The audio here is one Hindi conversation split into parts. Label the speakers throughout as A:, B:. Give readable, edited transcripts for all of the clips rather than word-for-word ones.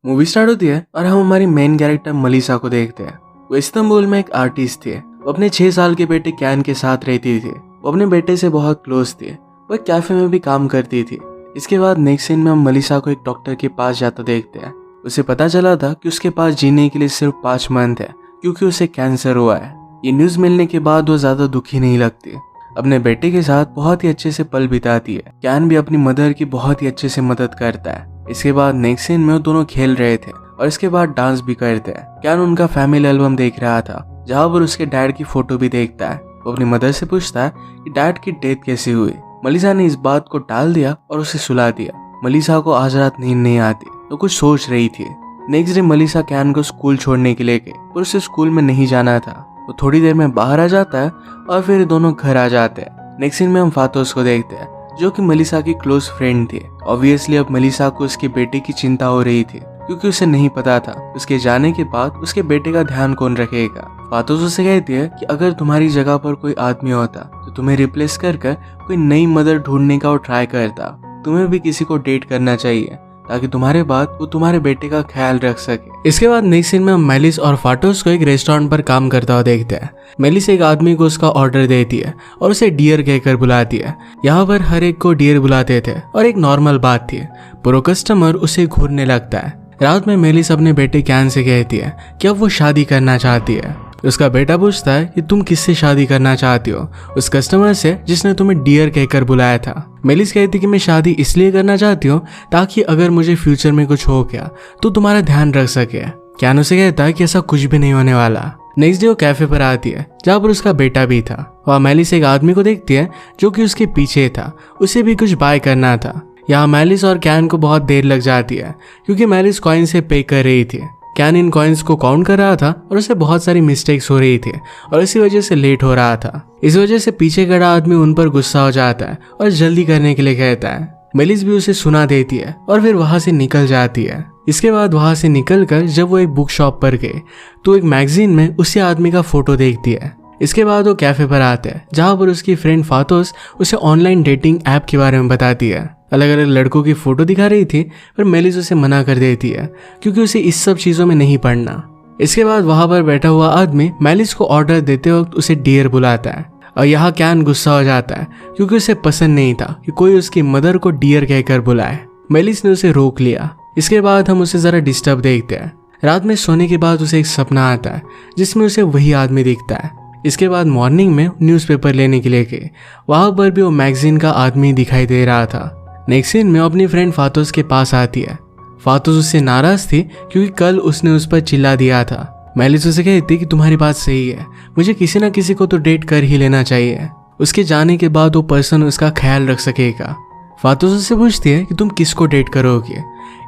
A: मूवी स्टार्ट होती है और हम हमारी मेन कैरेक्टर मलिसा को देखते हैं। वो इस्तांबुल में एक आर्टिस्ट थी। वो अपने 6 साल के बेटे कैन के साथ रहती थी। वो अपने बेटे से बहुत क्लोज थी। वो एक कैफे में भी काम करती थी। इसके बाद नेक्स्ट सीन में हम मलिसा को एक डॉक्टर के पास जाता देखते हैं। उसे पता चला था कि उसके पास जीने के लिए सिर्फ 5 मंथ है क्योंकि उसे कैंसर हुआ है। ये न्यूज मिलने के बाद वो ज्यादा दुखी नहीं लगती। अपने बेटे के साथ बहुत ही अच्छे से पल बिताती है। कैन भी अपनी मदर की बहुत ही अच्छे से मदद करता है। इसके बाद नेक्स्ट सीन में वो दोनों खेल रहे थे और इसके बाद डांस भी करते हैं। कैन उनका फैमिली एल्बम देख रहा था जहाँ पर उसके डैड की फोटो भी देखता है। वो अपनी मदर से पूछता है कि डैड की डेथ कैसे हुई। मलिसा ने इस बात को टाल दिया और उसे सुला दिया। मलिसा को आज रात नींद नहीं आती तो कुछ सोच रही थी। नेक्स्ट डे मलिसा कैन को स्कूल छोड़ने के लिए गई पर उसे स्कूल में नहीं जाना था। वो थोड़ी देर में बाहर आ जाता है और फिर दोनों घर आ जाते हैं। नेक्स्ट सीन में हम फातोस को देखते हैं जो कि मलिसा की क्लोज फ्रेंड थी। ऑब्वियसली अब मलिसा को उसके बेटे की चिंता हो रही थी क्योंकि उसे नहीं पता था उसके जाने के बाद उसके बेटे का ध्यान कौन रखेगा। फातोस उसे कहती है कि अगर तुम्हारी जगह पर कोई आदमी होता तो तुम्हें रिप्लेस कर कोई नई मदर ढूंढने का वो ट्राई करता। तुम्हें भी किसी को डेट करना चाहिए ताकि तुम्हारे बाद वो तुम्हारे बेटे का ख्याल रख सके। इसके बाद नेक्स्ट सीन में हम मेलिस और फाटोस को एक रेस्टोरेंट पर काम करता हुआ देखते हैं। मेलिस एक आदमी को उसका ऑर्डर देती है और उसे डियर कहकर बुलाती है। यहाँ पर हर एक को डियर बुलाते थे और एक नॉर्मल बात थी। पर कस्टमर उसे घूरने लगता है। रात में मेलिस अपने बेटे कैन से कहती है कि अब वो शादी करना चाहती है। उसका बेटा पूछता है कि तुम किससे शादी करना चाहती हो, उस कस्टमर से जिसने तुम्हें डियर कहकर बुलाया था। मेलिस कहती कि मैं शादी इसलिए करना चाहती हूँ ताकि अगर मुझे फ्यूचर में कुछ हो गया तो तुम्हारा ध्यान रख सके। कैन उसे कहता है कि ऐसा कुछ भी नहीं होने वाला। नेक्स्ट डे वो कैफे पर आती है जहाँ पर उसका बेटा भी था। वहाँ मेलिस एक आदमी को देखती है जो कि उसके पीछे था। उसे भी कुछ बाय करना था। यहाँ मेलिस और कैन को बहुत देर लग जाती है क्योंकि मेलिस कॉइन से पे कर रही थी। कैन इन कॉइन्स को काउंट कर रहा था और उसे बहुत सारी मिस्टेक्स हो रही थी और इसी वजह से लेट हो रहा था। इस वजह से पीछे खड़ा आदमी उन पर गुस्सा हो जाता है और जल्दी करने के लिए कहता है। मेलिस भी उसे सुना देती है और फिर वहां से निकल जाती है। इसके बाद वहां से निकलकर जब वो एक बुक शॉप पर गए तो एक मैगजीन में उसी आदमी का फोटो देखती है। इसके बाद वो कैफे पर आते हैं जहाँ पर उसकी फ्रेंड फातोस उसे ऑनलाइन डेटिंग ऐप के बारे में बताती है। अलग अलग लड़कों की फोटो दिखा रही थी पर मेलिस उसे मना कर देती है क्योंकि उसे इस सब चीजों में नहीं पड़ना। इसके बाद वहां पर बैठा हुआ आदमी मेलिस को ऑर्डर देते वक्त उसे डियर बुलाता है और यहाँ कैन गुस्सा हो जाता है क्योंकि उसे पसंद नहीं था कि कोई उसकी मदर को डियर कहकर बुलाए। मेलिस ने उसे रोक लिया। इसके बाद हम उसे जरा डिस्टर्ब देखते हैं। रात में सोने के बाद उसे एक सपना आता है जिसमें उसे वही आदमी दिखता है। इसके बाद मॉर्निंग में न्यूज़पेपर लेने के लिए गए। वहां पर भी वो मैगजीन का आदमी दिखाई दे रहा था। नेक्स्ट सीन में अपनी फ्रेंड फातोस के पास आती है। फातोस उससे नाराज थी क्योंकि कल उसने उस पर चिल्ला दिया था। मेलिस उसे कहती कि तुम्हारी बात सही है, मुझे किसी ना किसी को तो डेट कर ही लेना चाहिए। उसके जाने के बाद वो पर्सन उसका ख्याल रख सकेगा। फातोस उससे पूछती है कि तुम किसको डेट करोगे।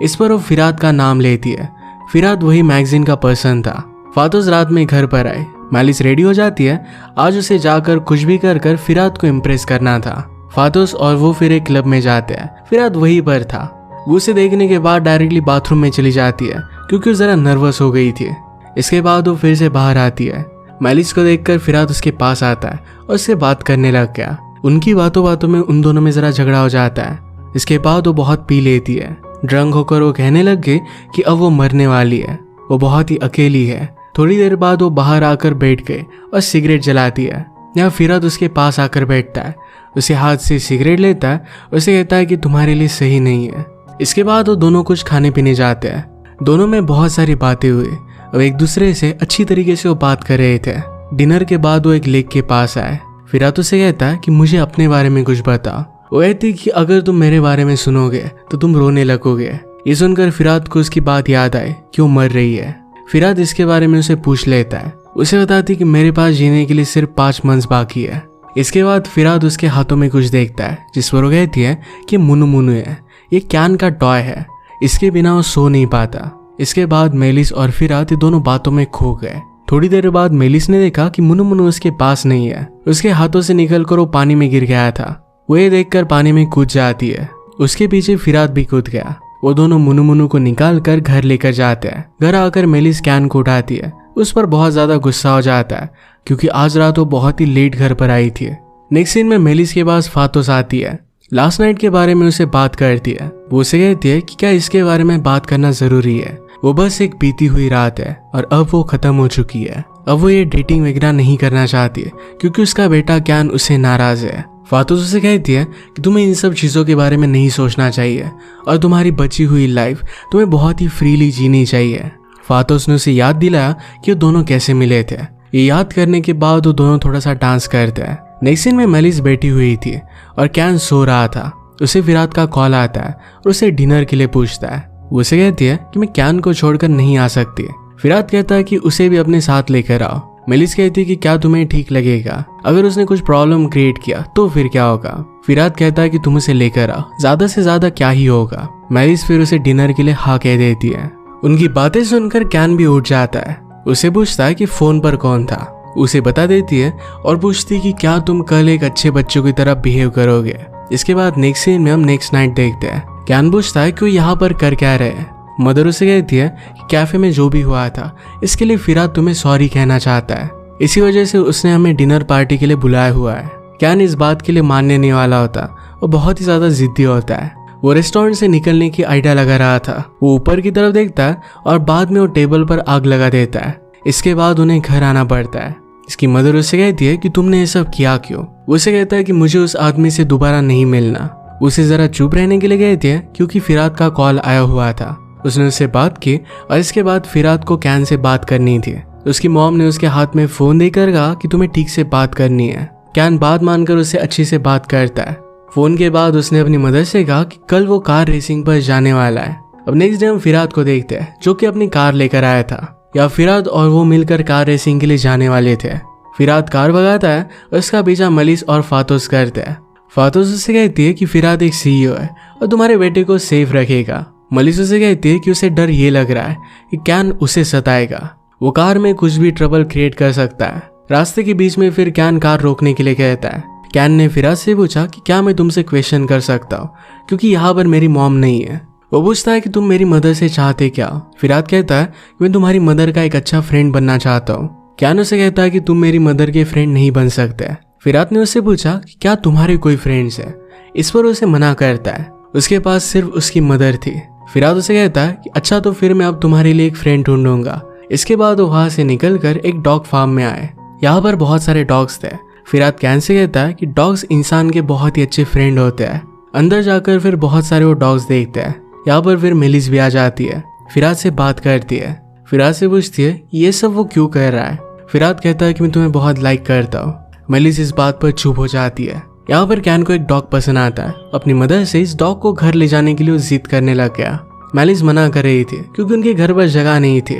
A: इस पर वो फिराद का नाम लेती है। फिराद वही मैगजीन का पर्सन था। फातोस रात में घर पर आए। मेलिस रेडी हो जाती है। आज उसे जाकर कुछ भी कर फिराद को इम्प्रेस करना था। फातोस और वो फिर एक क्लब में जाते हैं। फिराद वहीं पर था। वो उसे देखने के बाद डायरेक्टली बाथरूम में चली जाती है क्योंकि वो जरा नर्वस हो गई थी। इसके बाद वो फिर से बाहर आती है। मेलिस को देखकर फिराद उसके पास आता है और उससे बात करने लग गया। उनकी बातों में उन दोनों में जरा झगड़ा हो जाता है। इसके बाद वो बहुत पी लेती है। ड्रंक होकर वो कहने लग गई कि अब वो मरने वाली है, वो बहुत ही अकेली है। थोड़ी देर बाद वो बाहर आकर बैठ गए और सिगरेट जलाती है। यहाँ फिराद उसके पास आकर बैठता है, उसे हाथ से सिगरेट लेता है और उसे कहता है कि तुम्हारे लिए सही नहीं है। इसके बाद वो दोनों कुछ खाने पीने जाते हैं। दोनों में बहुत सारी बातें हुई और एक दूसरे से अच्छी तरीके से वो बात कर रहे थे। डिनर के बाद वो एक लेक के पास आए। फिराद उसे कहता है कि मुझे अपने बारे में कुछ बता। वो कहती कि अगर तुम मेरे बारे में सुनोगे तो तुम रोने लगोगे। ये सुनकर फिराद को उसकी बात याद आए कि वो मर रही है। फिराद इसके बारे में उसे पूछ लेता है। उसे बताती कि मेरे पास जीने के लिए सिर्फ 5 मंथ बाकी है। इसके बाद फिराद उसके हाथों में कुछ देखता है जिस पर वो कहती है कि मुनु मुनु है, ये कैन का टॉय है, इसके बिना वो सो नहीं पाता। इसके बाद मेलिस और फिराद दोनों बातों में खो गए। थोड़ी देर बाद मेलिस ने देखा कि मुनु मुनु उसके पास नहीं है। उसके हाथों से निकलकर वो पानी में गिर गया था। वो ये देखकर पानी में कूद जाती है। उसके पीछे फिराद भी कूद गया। वो दोनों मुनु मुनु को निकाल कर घर लेकर जाते हैं। घर आकर मेलिस कैन को उठाती है। उस पर बहुत ज्यादा गुस्सा हो जाता है क्योंकि आज रात वो बहुत ही लेट घर पर आई थी। नेक्स्ट सीन में मेलिस के पास फातोस आती है। लास्ट नाइट के बारे में उसे बात करती है। वो उसे कहती है कि क्या इसके बारे में बात करना जरूरी है। वो बस एक बीती हुई रात है और अब वो खत्म हो चुकी है। अब वो ये डेटिंग वगैरह नहीं करना चाहती है क्योंकि उसका बेटा कैन उससे नाराज है। फातोस उसे कहती है कि तुम्हें इन सब चीज़ों के बारे में नहीं सोचना चाहिए और तुम्हारी बची हुई लाइफ तुम्हें बहुत ही फ्रीली जीनी चाहिए। फातोस ने उसे याद दिलाया कि वो दोनों कैसे मिले थे। ये याद करने के बाद वो दोनों थोड़ा सा डांस करते हैं। नेक्स्ट सीन में मेलिस बैठी हुई थी और कैन सो रहा था। उसे फिरात का कॉल आता है और उसे डिनर के लिए पूछता है। वो उसे कहती है कि मैं कैन को छोड़कर नहीं आ सकती। फिरात कहता है कि उसे भी अपने साथ लेकर आओ। मेलिस कहती है कि क्या तुम्हें ठीक लगेगा, अगर उसने कुछ प्रॉब्लम क्रिएट किया तो फिर क्या होगा। फिरात कहता है कि तुम उसे लेकर आओ, ज्यादा से ज्यादा क्या ही होगा। मेलिस फिर उसे डिनर के लिए हाँ कह देती है। उनकी बातें सुनकर कैन भी उठ जाता है। उसे पूछता है कि फोन पर कौन था। उसे बता देती है और पूछती कि क्या तुम कल एक अच्छे बच्चों की तरह बिहेव करोगे। इसके बाद नेक्स्ट सीन में हम नेक्स्ट नाइट देखते हैं। कैन पूछता है कि वो यहाँ पर कर क्या रहे हैं। मदर उसे कहती है कि कैफे में जो भी हुआ था इसके लिए फिरात तुम्हें सॉरी कहना चाहता है, इसी वजह से उसने हमें डिनर पार्टी के लिए बुलाया हुआ है। कैन इस बात के लिए मानने नहीं वाला होता, वो बहुत ही ज्यादा जिद्दी होता है। वो रेस्टोरेंट से निकलने की आइडिया लगा रहा था। वो ऊपर की तरफ देखता है और बाद में वो टेबल पर आग लगा देता है। इसके बाद उन्हें घर आना पड़ता है। इसकी मदर उससे कहती है कि तुमने ये सब किया क्यों। वो उसे कहता है कि मुझे उस आदमी से दोबारा नहीं मिलना। उसे जरा चुप रहने के लिए कहती है क्योंकि फिरात का कॉल आया हुआ था। उसने उससे बात की और इसके बाद फिरात को कैन से बात करनी थी। उसकी मॉम ने उसके हाथ में फोन देकर कहा कि तुम्हें ठीक से बात करनी है। कैन बात मानकर उससे अच्छी से बात करता है। फोन के बाद उसने अपनी मदर से कहा कि कल वो कार रेसिंग पर जाने वाला है। अब नेक्स्ट डे हम फिरात को देखते हैं जो कि अपनी कार लेकर आया था। या फिरात और वो मिलकर कार रेसिंग के लिए जाने वाले थे। फिरात कार भगाता है और उसका पीछा मेलिस और फातोस करते हैं। फातोस उससे कहती है कि फिरात एक सीईओ है और तुम्हारे बेटे को सेफ रखेगा। मेलिस उसे कहती है कि उसे डर ये लग रहा है कि कैन उसे सताएगा, वो कार में कुछ भी ट्रबल क्रिएट कर सकता है। रास्ते के बीच में फिर कैन कार रोकने के लिए कहता है। कैन ने फिरात से पूछा कि क्या मैं तुमसे क्वेश्चन कर सकता हूँ क्योंकि यहाँ पर मेरी मॉम नहीं है। वो पूछता है कि तुम मेरी मदर से चाहते क्या। फिरात कहता है कि मैं तुम्हारी मदर का एक अच्छा फ्रेंड बनना चाहता हूँ। कैन उसे कहता है कि तुम मेरी मदर के फ्रेंड नहीं बन सकते। फिरात ने उससे पूछा कि क्या तुम्हारे कोई फ्रेंड्स है। इस पर उसे मना करता है, उसके पास सिर्फ उसकी मदर थी। फिरात उसे कहता है कि अच्छा तो फिर मैं अब तुम्हारे लिए एक फ्रेंड ढूंढूंगा। इसके बाद वो वहां से निकलकर एक डॉग फार्म में आए। यहाँ पर बहुत सारे डॉग्स थे। फिरात कैन से कहता है कि डॉग्स इंसान के बहुत ही अच्छे फ्रेंड होते हैं। अंदर जाकर फिर बहुत सारे वो डॉग्स देखते हैं। यहाँ पर फिर मेलिस भी आ जाती है। फिरात से बात करती है। फिरात से पूछती है ये सब वो क्यों कह रहा है। फिरात कहता है कि मैं तुम्हें बहुत लाइक करता हूँ। मेलिस इस बात पर चुप हो जाती है। यहाँ पर कैन को एक डॉग पसंद आता है। अपनी मदर से इस डॉग को घर ले जाने के लिए जिद करने लग गया। मेलिस मना कर रही थी क्योंकि उनके घर पर जगह नहीं थी।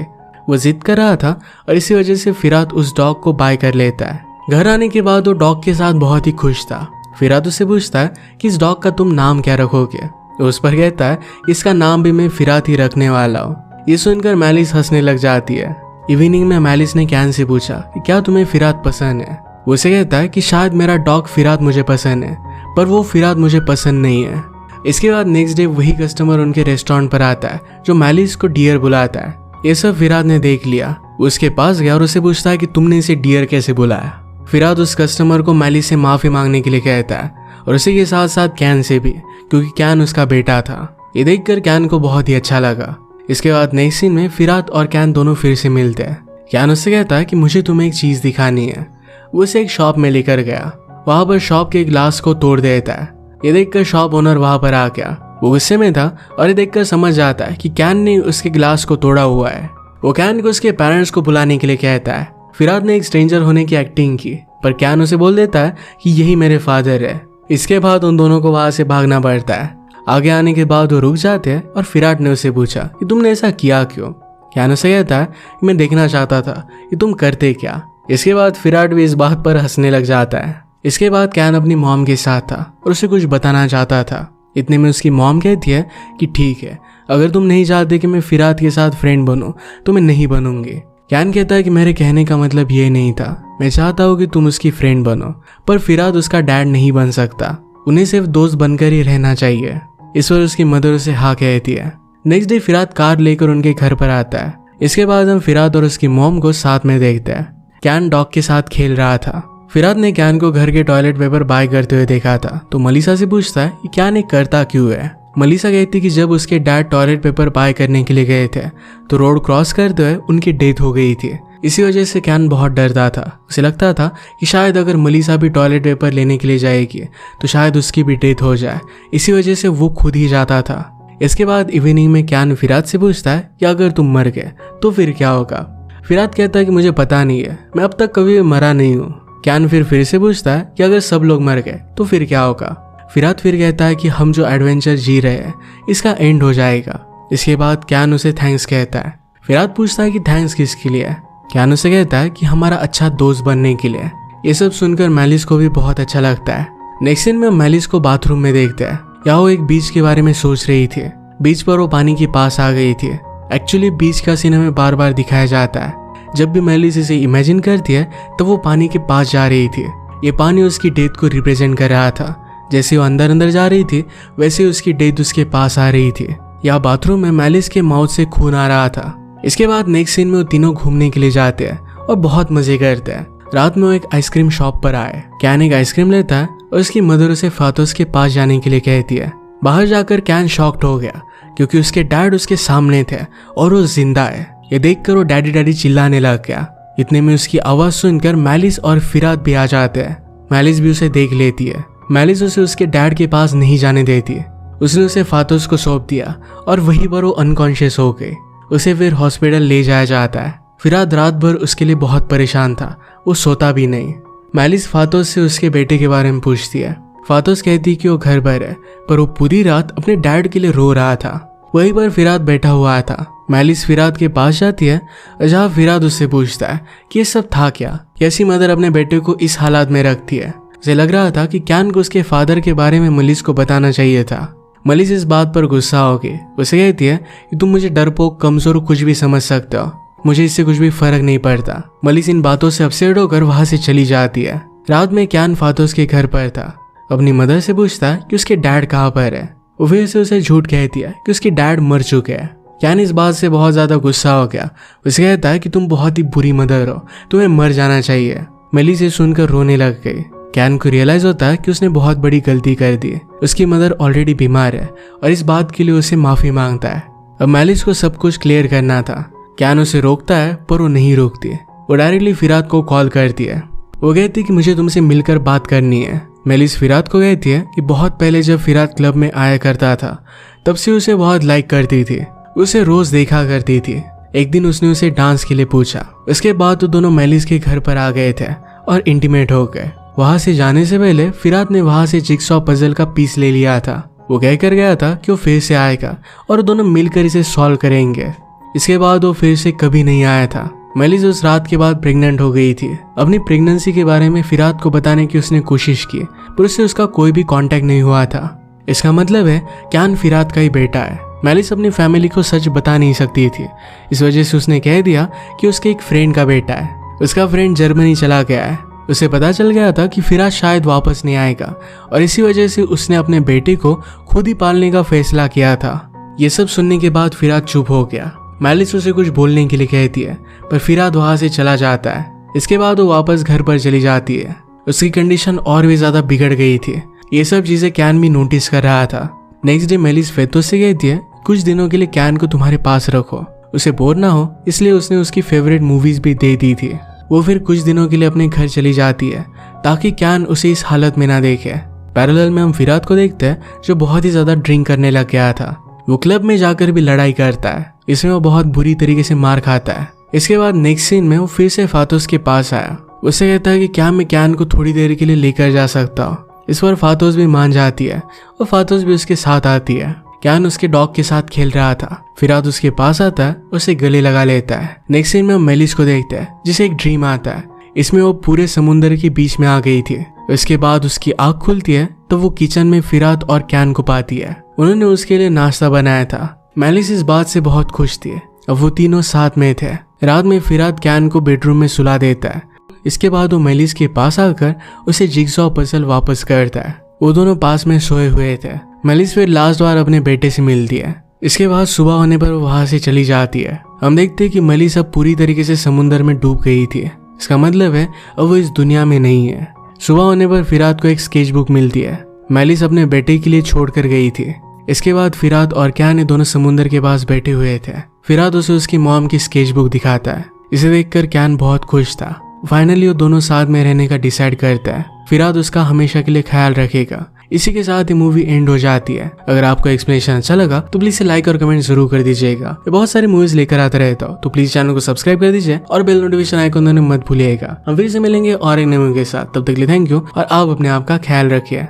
A: वो जिद कर रहा था और इसी वजह से फिरात उस डॉग को बाय कर लेता है। घर आने के बाद वो डॉग के साथ बहुत ही खुश था। फिरात उससे पूछता है कि इस डॉग का तुम नाम क्या रखोगे। तो उस पर कहता है इसका नाम भी मैं फिरात ही रखने वाला हूँ। ये सुनकर मेलिस हंसने लग जाती है। इवनिंग में मेलिस ने कैन से पूछा कि क्या तुम्हें फिरात पसंद है। वो उसे कहता है कि शायद मेरा डॉग फिरात मुझे पसंद है पर वो फिरात मुझे पसंद नहीं है। इसके बाद नेक्स्ट डे वही कस्टमर उनके रेस्टोरेंट पर आता है जो मेलिस को डियर बुलाता है। ये सब फिरात ने देख लिया। वो उसके पास गया और उसे पूछता है कि तुमने इसे डियर कैसे बुलाया। फिरात उस कस्टमर को मेलिस से माफी मांगने के लिए कहता है और उसी के साथ साथ कैन से भी, क्योंकि कैन उसका बेटा था। ये देखकर कैन को बहुत ही अच्छा लगा। इसके बाद नेक्स्ट सीन में फिरात और कैन दोनों फिर से मिलते हैं। कैन उससे कहता है कि मुझे तुम्हें एक चीज दिखानी है। वो उसे एक शॉप में लेकर गया। वहां पर शॉप के ग्लास को तोड़ देता है। ये देखकर शॉप ओनर वहां पर आ गया। वो गुस्से में था और ये देखकर समझ जाता है कि कैन ने उसके ग्लास को तोड़ा हुआ है। वो कैन को उसके पेरेंट्स को बुलाने के लिए कहता है। फिरात ने एक स्ट्रेंजर होने की एक्टिंग की पर कैन उसे बोल देता है कि यही मेरे फादर है। इसके बाद उन दोनों को वहां से भागना पड़ता है। आगे आने के बाद वो रुक जाते हैं और फिरात ने उससे पूछा कि तुमने ऐसा किया क्यों। कैन उसे कहता है कि मैं देखना चाहता था कि तुम करते क्या। इसके बाद फिराट भी इस बात पर हंसने लग जाता है। इसके बाद कैन अपनी मॉम के साथ था और उसे कुछ बताना चाहता था। इतने में उसकी मॉम कहती है कि ठीक है, अगर तुम नहीं चाहते कि मैं फिरात के साथ फ्रेंड बनूं तो मैं नहीं बनूंगी। कैन कहता है कि मेरे कहने का मतलब ये नहीं था, मैं चाहता हूँ कि तुम उसकी फ्रेंड बनो, पर फिरात उसका डैड नहीं बन सकता, उन्हें सिर्फ दोस्त बनकर ही रहना चाहिए। इस पर उसकी मदर उसे हाँ कहती है। नेक्स्ट डे फिरात कार लेकर उनके घर पर आता है। इसके बाद हम फिरात और उसकी मॉम को साथ में देखते हैं। कैन डॉग के साथ खेल रहा था। फिरात ने कैन को घर के टॉयलेट पेपर बाय करते हुए देखा था तो मलिसा से पूछता है कि कैन ये करता क्यों है। मलिसा कहती कि जब उसके डैड टॉयलेट पेपर बाय करने के लिए गए थे तो रोड क्रॉस करते हुए उनकी डेथ हो गई थी। इसी वजह से कैन बहुत डरता था। उसे लगता था कि शायद अगर मलिसा भी टॉयलेट पेपर लेने के लिए जाएगी तो शायद उसकी भी डेथ हो जाए। इसी वजह से वो खुद ही जाता था। इसके बाद इवनिंग में कैन फिराद से पूछता है कि अगर तुम मर गए तो फिर क्या होगा। फिराद कहता है कि मुझे पता नहीं है, मैं अब तक कभी मरा नहीं हूँ। कैन फिर से पूछता है कि अगर सब लोग मर गए तो फिर क्या होगा। फिराद फिर कहता है कि हम जो एडवेंचर जी रहे हैं इसका एंड हो जाएगा। इसके बाद कैन उसे थैंक्स कहता है। फिराद पूछता है कि थैंक्स किसके लिए है। कैन उसे कहता है कि हमारा अच्छा दोस्त बनने के लिए। ये सब सुनकर मैलिस को भी बहुत अच्छा लगता है। नेक्स्ट सीन में मैलिस को बाथरूम में देखते हैं। यहाँ वो एक बीच के बारे में सोच रही थी। बीच पर वो पानी के पास आ गई थी। एक्चुअली बीच का सीन हमें बार बार दिखाया जाता है। जब भी मैलिस इसे इमेजिन करती है तो वो पानी के पास जा रही थी। ये पानी उसकी डेथ को रिप्रेजेंट कर रहा था। जैसे वो अंदर जा रही थी वैसे उसकी डेथ उसके पास आ रही थी। यहाँ बाथरूम में मैलिस के माउथ से खून आ रहा था। इसके बाद नेक्स्ट सीन में वो तीनों घूमने के लिए जाते हैं और बहुत मजे करते हैं। रात में वो एक आइसक्रीम शॉप पर आए। कैन एक आइसक्रीम लेता है और उसकी मदर उसे फातोस के पास जाने के लिए कहती है। बाहर जाकर कैन शॉक्ड हो गया क्योंकि उसके डैड उसके सामने थे और वो जिंदा है। ये देखकर वो डैडी डैडी चिल्लाने लग गया। इतने में उसकी आवाज सुनकर मैलिस और फिराद भी आ जाते हैं। मैलिस भी उसे देख लेती है। मैलिस उसे उसके डैड के पास नहीं जाने देती। उसने उसे फातोस को सौंप दिया और वहीं पर वो अनकॉन्शियस हो गई। उसे फिर हॉस्पिटल ले जाया जाता है। फिराद रात भर उसके लिए बहुत परेशान था। वो सोता भी नहीं। मैलिस फातोस से उसके बेटे के बारे में पूछती है। फातोस कहती कि वो घर पर है पर वो पूरी रात अपने डैड के लिए रो रहा था। वहीं पर फिराद बैठा हुआ था। मैलिस फिराद के पास जाती है जहाँ फिराद उससे पूछता है कि ये सब था क्या। कैसी मदर अपने बेटे को इस हालात में रखती है। उसे लग रहा था कि कैन को उसके फादर के बारे में मलिस को बताना चाहिए था। मलिस इस बात पर गुस्सा हो गई। उसे कहती है कि तुम मुझे डरपोक, कमजोर, कुछ भी समझ सकते हो, मुझे इससे कुछ भी फर्क नहीं पड़ता। मलिस इन बातों से अपसेट होकर वहां से चली जाती है। रात में कैन फातोस के घर पर था। अपनी मदर से पूछता है कि उसके डैड कहाँ पर है। वो फिर से उसे झूठ कहती है कि उसके डैड मर चुके हैं। कैन इस बात से बहुत ज्यादा गुस्सा हो गया। उसे कहता है कि तुम बहुत ही बुरी मदर हो, तुम्हें मर जाना चाहिए। मलिस ये सुनकर रोने लग गई। कैन को रियलाइज होता है कि उसने बहुत बड़ी गलती कर दी। उसकी मदर ऑलरेडी बीमार है और इस बात के लिए उसे माफी मांगता है। अब मैलिस को सब कुछ क्लियर करना था। कैन उसे रोकता है पर वो नहीं रोकती। वो डायरेक्टली फिराद को कॉल करती है। वो कहती है कि मुझे तुमसे मिलकर बात करनी है। मैलिस फिराद को कहती है कि बहुत पहले जब फिराद क्लब में आया करता था तब से उसे बहुत लाइक करती थी। उसे रोज देखा करती थी। एक दिन उसने उसे डांस के लिए पूछा। उसके बाद वो दोनों मैलिस के घर पर आ गए थे और इंटीमेट हो गए। वहां से जाने से पहले फिराद ने वहां से जिगसॉ पजल का पीस ले लिया था। वो कहकर गया था कि वो फिर से आएगा और दोनों मिलकर इसे सॉल्व करेंगे। इसके बाद वो फिर से कभी नहीं आया था। मैलिस उस रात के बाद प्रेग्नेंट हो गई थी। अपनी प्रेगनेंसी के बारे में फिराद को बताने की उसने कोशिश की पर उससे उसका कोई भी कांटेक्ट नहीं हुआ था। इसका मतलब है कैन फिराद का ही बेटा है। मैलिस अपनी फैमिली को सच बता नहीं सकती थी। इस वजह से उसने कह दिया कि उसके एक फ्रेंड का बेटा है। उसका फ्रेंड जर्मनी चला गया है। उसे पता चल गया था कि फिराद शायद वापस नहीं आएगा और इसी वजह से उसने अपने बेटे को खुद ही पालने का फैसला किया था। ये सब सुनने के बाद फिराद चुप हो गया। मैलिस उसे कुछ बोलने के लिए कहती है पर फिराद वहां से चला जाता है। इसके बाद वो वापस घर पर चली जाती है। उसकी कंडीशन और भी ज्यादा बिगड़ गई थी। ये सब चीजें कैन भी नोटिस कर रहा था। नेक्स्ट डे मैलिस फेतोस से कहती है कुछ दिनों के लिए कैन को तुम्हारे पास रखो, उसे बोर ना हो, इसलिए उसने उसकी फेवरेट मूवीज भी दे दी थी। वो फिर कुछ दिनों के लिए अपने घर चली जाती है ताकि कैन उसे इस हालत में ना देखे। पैरेलल में हम फिराद को देखते हैं जो बहुत ही ज्यादा ड्रिंक करने लग गया था। वो क्लब में जाकर भी लड़ाई करता है। इसमें वो बहुत बुरी तरीके से मार खाता है। इसके बाद नेक्स्ट सीन में वो फिर से फातोस के पास आया। उससे कहता है कि क्या मैं कैन को थोड़ी देर के लिए लेकर जा सकता हूँ। इस पर फातोस भी मान जाती है और फातोस भी उसके साथ आती है। कैन उसके डॉग के साथ खेल रहा था। फिराद उसके पास आता है, उसे गले लगा लेता है। नेक्स्ट सीन में हम मैलिस को देखते हैं जिसे एक ड्रीम आता है। इसमें वो पूरे समुद्र के बीच में आ गई थी। इसके बाद उसकी आंख खुलती है तो वो किचन में फिराद और कैन को पाती है। उन्होंने उसके लिए नाश्ता बनाया था। मैलिस इस बात से बहुत खुश थी। अब वो तीनों साथ में थे। रात में फिराद कैन को बेडरूम में सुला देता है। इसके बाद वो मैलिस के पास आकर उसे जिगसॉ पजल वापस करता है। वो दोनों पास में सोए हुए थे। मैलिस फिर लास्ट बार अपने बेटे से मिलती है। इसके बाद सुबह होने पर वो वहां से चली जाती है। हम देखते हैं कि मैलिस अब पूरी तरीके से समुद्र में डूब गई थी। इसका मतलब है अब वो इस दुनिया में नहीं है। सुबह होने पर फिराद को एक स्केच बुक मिलती है। मैलिस अपने बेटे के लिए छोड़ कर गई थी। इसके बाद फिराद और कैन दोनों समुद्र के पास बैठे हुए थे। फिराद उसे उसकी मॉम की स्केचबुक दिखाता है। इसे देखकर कैन बहुत खुश था। फाइनली वो दोनों साथ में रहने का डिसाइड करता है। फिराद उसका हमेशा के लिए ख्याल रखेगा। इसी के साथ ये मूवी एंड हो जाती है। अगर आपको एक्सप्लेनेशन अच्छा लगा तो प्लीज लाइक और कमेंट जरूर कर दीजिएगा। मैं बहुत सारी मूवीज लेकर आता रहता हूँ, तो प्लीज चैनल को सब्सक्राइब कर दीजिए और बेल नोटिफिकेशन आइकन दबाना मत भूलिएगा। हम फिर से मिलेंगे और एक नई मूवी के साथ। तब तक के लिए थैंक यू और आप अपने आप का ख्याल रखिए।